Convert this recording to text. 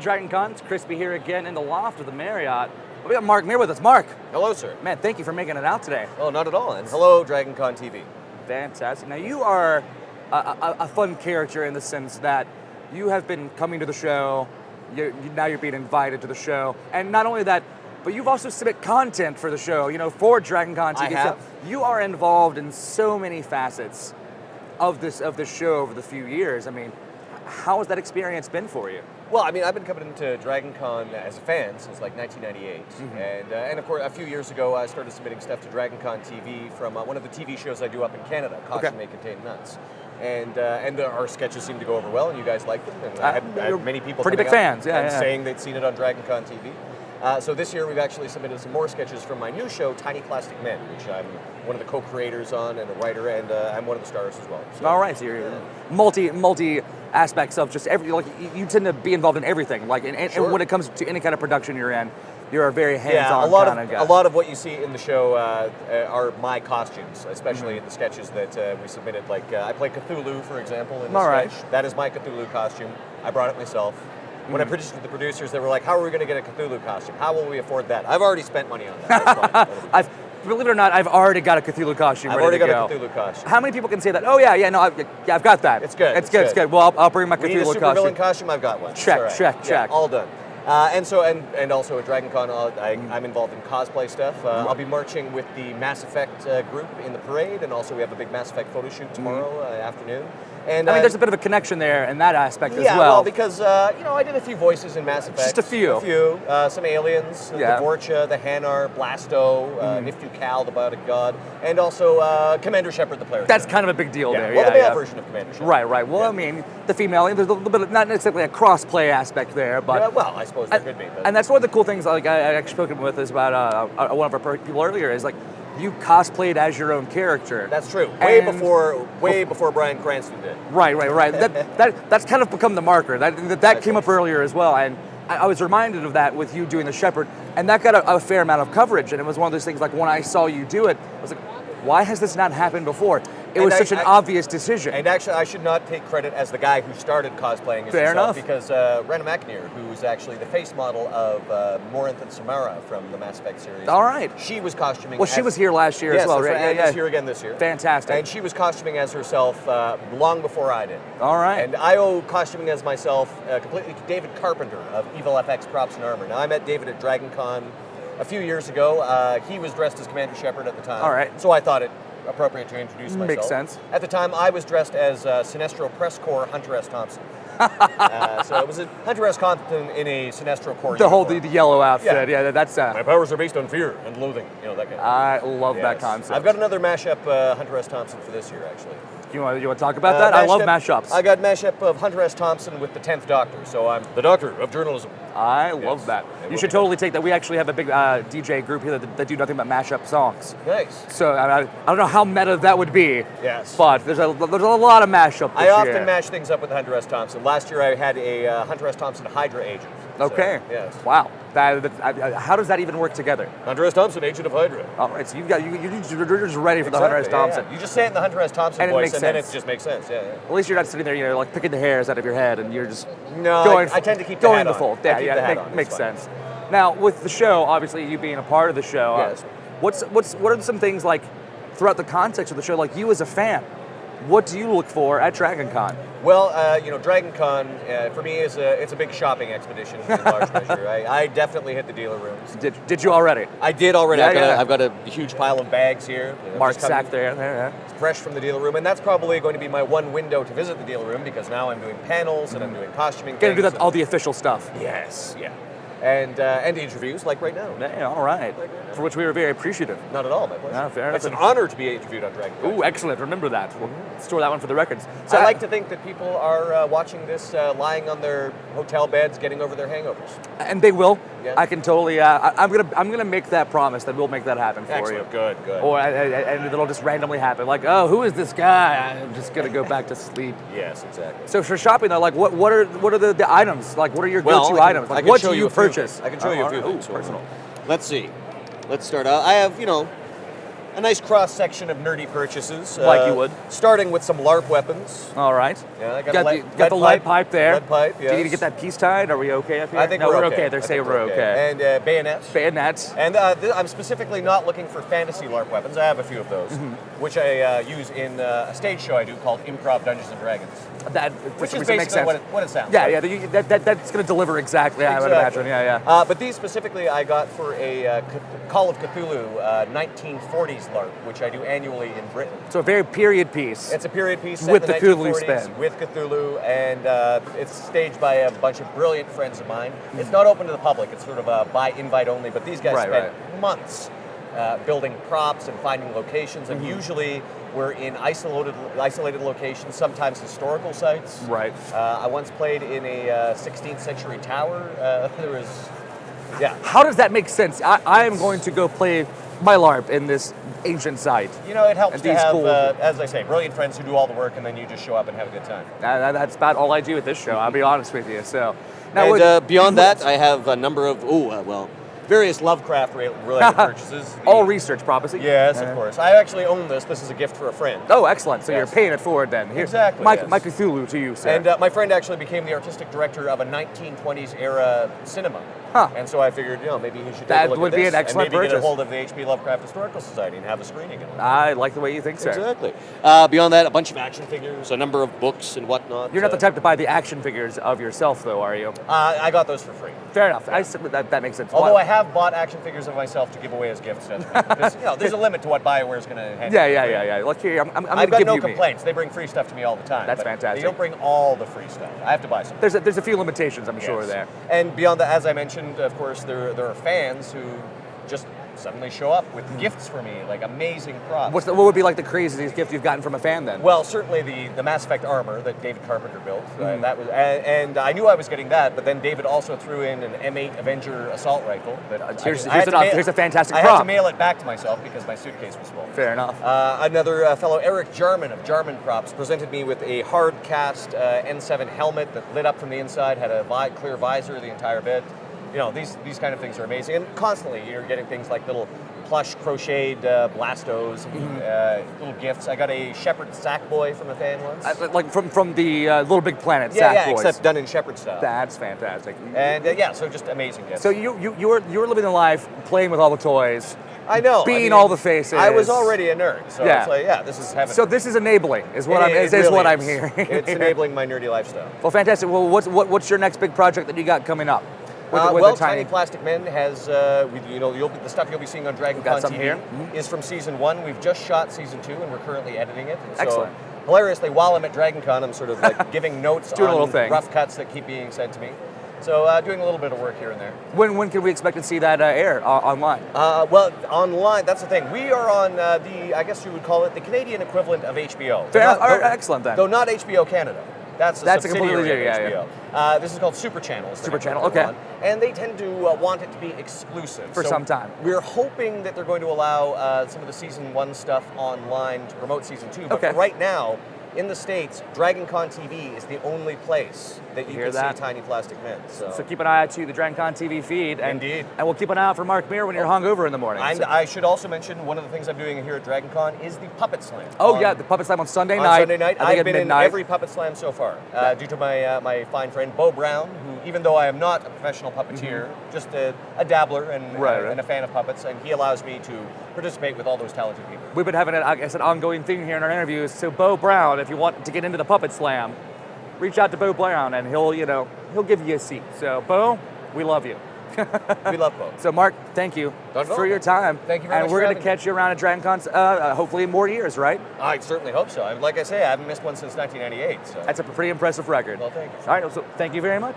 DragonCon. It's Crispy here again in the loft of the Marriott. We got Mark Meer with us. Mark. Hello, sir. Man, thank you for making it out today. Oh, not at all. And hello, DragonCon TV. Fantastic. Now, you are a fun character in the sense that you have been coming to the show, now you're being invited to the show, and not only that, but you've also submitted content for the show, for DragonCon TV. I have. So you are involved in so many facets of this show over the few years. I mean, how has that experience been for you? Well, I mean, I've been coming into DragonCon as a fan since like 1998, and of course, a few years ago, I started submitting stuff to DragonCon TV from one of the TV shows I do up in Canada, Caution May Contain Nuts. And our sketches seem to go over well, and you guys like them. And I had many people pretty big fans, saying they'd seen it on DragonCon TV. So this year we've actually submitted some more sketches from my new show, Tiny Plastic Men, which I'm one of the co-creators on and a writer, and I'm one of the stars as well. So, all right, so you're multi aspects of just every, like you tend to be involved in everything. Like, and when it comes to any kind of production you're in, you're a very hands-on kind of guy. A lot of what you see in the show are my costumes, especially in the sketches that we submitted. Like I play Cthulhu, for example, in the sketch. That is my Cthulhu costume. I brought it myself. When I pitched it to the producers, they were like, how are we going to get a Cthulhu costume? How will we afford that? I've already spent money on that. Believe it or not, I've already got a Cthulhu costume ready to go. I've already got a Cthulhu costume. How many people can say that? Oh, I've got that. It's good. It's good. Well, I'll bring my Cthulhu we need a costume. supervillain costume? I've got one. Check. All done. And also at DragonCon, I'm involved in cosplay stuff. I'll be marching with the Mass Effect group in the parade, and also we have a big Mass Effect photo shoot tomorrow afternoon. And I mean, there's a bit of a connection there in that aspect as well. Yeah, well, because I did a few voices in Mass Effect. Just a few. Some aliens, the Vorcha, the Hanar, Blasto, Niftu Cal, the Biotic God, and also Commander Shepard, the player. That's kind of a big deal there. Well, the male version of Commander Shepard. Right. Well, I mean, the female, there's a little bit of, not necessarily a cross-play aspect there, but... well, I suppose there could be. But. And that's one of the cool things like I actually spoken with is about one of our people earlier is like, you cosplayed as your own character. That's true. Way before Bryan Cranston did. Right. That's kind of become the marker. That came up earlier as well, and I was reminded of that with you doing the Shepard, and that got a fair amount of coverage. And it was one of those things like when I saw you do it, I was like, why has this not happened before? It was such an obvious decision. And actually, I should not take credit as the guy who started cosplaying as Fair enough. Because Rena McNair, who's actually the face model of Morinth and Samara from the Mass Effect series. All right. She was costuming. Well, she was here last year as well, right? Right. She's here again this year. Fantastic. And she was costuming as herself long before I did. All right. And I owe costuming as myself completely to David Carpenter of Evil FX Props and Armor. Now, I met David at DragonCon a few years ago. He was dressed as Commander Shepard at the time. All right. So I thought it appropriate to introduce myself. Makes sense. At the time, I was dressed as Sinestro Press Corps Hunter S. Thompson. So it was a Hunter S. Thompson in a Sinestro Corps the yellow outfit. Yeah, that's... My powers are based on fear and loathing. That kind of I love that concept. I've got another mashup Hunter S. Thompson for this year, actually. You want to talk about that? I love mashups. I got mashup of Hunter S. Thompson with the 10th Doctor, so I'm the Doctor of Journalism. I love that. You should totally take that. We actually have a big DJ group here that do nothing but mashup songs. Nice. So I don't know how meta that would be. Yes. But there's a lot of mashup this year. I often mash things up with Hunter S. Thompson. Last year I had a Hunter S. Thompson Hydra agent. Okay. So, yes. Wow. How does that even work together? Hunter S. Thompson, agent of Hydra. All right. So you're just ready for the Hunter S. Thompson. Yeah. You just say it in the Hunter S. Thompson voice, and then it just makes sense. Yeah. At least you're not sitting there, like picking the hairs out of your head, and you're just I tend to keep the hat on. Full. Makes sense. Now, with the show, obviously you being a part of the show, yes. What are some things like throughout the context of the show, like you as a fan? What do you look for at DragonCon? Well, DragonCon for me is it's a big shopping expedition in large measure. I definitely hit the dealer rooms. Did you already? I did already. I've got a huge pile of bags here. Mark sack there. It's fresh from the dealer room, and that's probably going to be my one window to visit the dealer room because now I'm doing panels and I'm doing costuming. Gonna do that all the official stuff. Yes. Yeah. And interviews like right now. Yeah, all right. For which we were very appreciative. Not at all, my pleasure. Fair enough. It's an honor to be interviewed on DragonCon. Ooh, excellent. Remember that. We'll store that one for the records. So I like to think that people are watching this lying on their hotel beds, getting over their hangovers. And they will. Yeah. I can totally. I'm gonna make that promise that we'll make that happen for Excellent. you. Good. And it'll just randomly happen. Like, oh, who is this guy? I'm just gonna go back to sleep. Yes, exactly. So for shopping though, like, what are the items? Like, what are your go-to items? Like, what do you purchase? I can show you a few things. Personal. Let's see. Let's start out. I have a nice cross section of nerdy purchases. Like you would. Starting with some LARP weapons. All right. Yeah, I got the lead pipe there. Lead pipe, yes. Do you need to get that piece tied? Are we okay up here? I think no, we're okay. They're saying we're okay. And bayonets. Bayonets. And I'm specifically not looking for fantasy LARP weapons. I have a few of those, which I use in a stage show I do called Improv Dungeons and Dragons. Which is basically what it sounds yeah, like. Yeah, that's going to deliver exactly, I would imagine. Yeah. But these specifically I got for a Call of Cthulhu 1940s LARP, which I do annually in Britain. So a very period piece. It's a period piece set with in the Cthulhu 1940s, spin. with Cthulhu, and it's staged by a bunch of brilliant friends of mine. It's not open to the public. It's sort of by invite only, but these guys spent months building props and finding locations, and usually we're in isolated locations, sometimes historical sites. Right. I once played in a 16th century tower. There was, yeah. How does that make sense? I am going to go play my LARP in this ancient site. You know, it helps to have, cool, as I say, brilliant friends who do all the work, and then you just show up and have a good time. That's about all I do at this show, I'll be honest with you. So, now and beyond that, I have a number of, various Lovecraft-related purchases. All research, probably. Yes, of course. I actually own this. This is a gift for a friend. Oh, excellent. So you're paying it forward then. Here, exactly. My Cthulhu to you, sir. And my friend actually became the artistic director of a 1920s era cinema. Huh. And so I figured, maybe he should take that a look would at be this an excellent and maybe purchase. get a hold of the H.P. Lovecraft Historical Society and have a screening of it. I like the way you think, sir. Exactly. Beyond that, a bunch of action figures, a number of books and whatnot. You're not the type to buy the action figures of yourself, though, are you? I got those for free. Fair enough. That makes sense. Although I have bought action figures of myself to give away as gifts. Because, there's a limit to what BioWare's going to handle. Yeah. Look here, I've got no complaints. They bring free stuff to me all the time. That's fantastic. They don't bring all the free stuff. I have to buy some. There's a few limitations, I'm sure, there. And beyond that, as I mentioned, of course, there are fans who just suddenly show up with gifts for me, like amazing props. What would be like the craziest gift you've gotten from a fan then? Well, certainly the Mass Effect armor that David Carpenter built. That was, and I knew I was getting that, but then David also threw in an M8 Avenger assault rifle. Here's a fantastic prop. I had to mail it back to myself because my suitcase was full. Fair enough. Another fellow, Eric Jarman of Jarman Props, presented me with a hard cast N7 helmet that lit up from the inside, had a clear visor the entire bit. These kind of things are amazing, and constantly you're getting things like little plush crocheted Blastos, little gifts. I got a Shepard Sackboy from a fan once. Like from the Little Big Planet Sackboys. Yeah, except done in Shepard style. That's fantastic. And so just amazing gifts. So you were living the life, playing with all the toys. I know. Being all the faces. I was already a nerd, so it's like, this is heaven. So this is enabling, is what I'm hearing. It's enabling my nerdy lifestyle. Well, fantastic. Well, what's your next big project that you got coming up? Tiny Plastic Men has, the stuff you'll be seeing on DragonCon TV here. is from season 1. We've just shot season 2, and we're currently editing it. And excellent. So, hilariously, while I'm at DragonCon, I'm sort of like giving notes on rough cuts that keep being sent to me. So doing a little bit of work here and there. When can we expect to see that air online? Online, that's the thing. We are on I guess you would call it the Canadian equivalent of HBO. Excellent then. Though not HBO Canada. That's a completely subsidiary of HBO. This is called Super Channel. Super Channel, okay. And they tend to want it to be exclusive. For some time. We're hoping that they're going to allow some of the Season 1 stuff online to promote Season 2. But for right now, in the States, DragonCon TV is the only place that you can see Tiny Plastic Men. So keep an eye out to the DragonCon TV feed. Indeed. And we'll keep an eye out for Mark Meer when you're hungover in the morning. And I should also mention one of the things I'm doing here at DragonCon is the Puppet Slam. The Puppet Slam on Sunday night. On Sunday night. I've been in every Puppet Slam so far, due to my fine friend Bo Brown, who, even though I am not a professional puppeteer, just a dabbler and a fan of puppets, and he allows me to participate with all those talented people. We've been having an ongoing thing here in our interviews. So Bo Brown, if you want to get into the Puppet Slam, reach out to Bo Brown and he'll give you a seat. So Bo, we love you. We love Bo. So Mark, thank you for your time. Thank you very much. And we're going to catch you around at DragonCon, hopefully in more years, right? I certainly hope so. Like I say, I haven't missed one since 1998. So. That's a pretty impressive record. Well, thank you. All right, so thank you very much.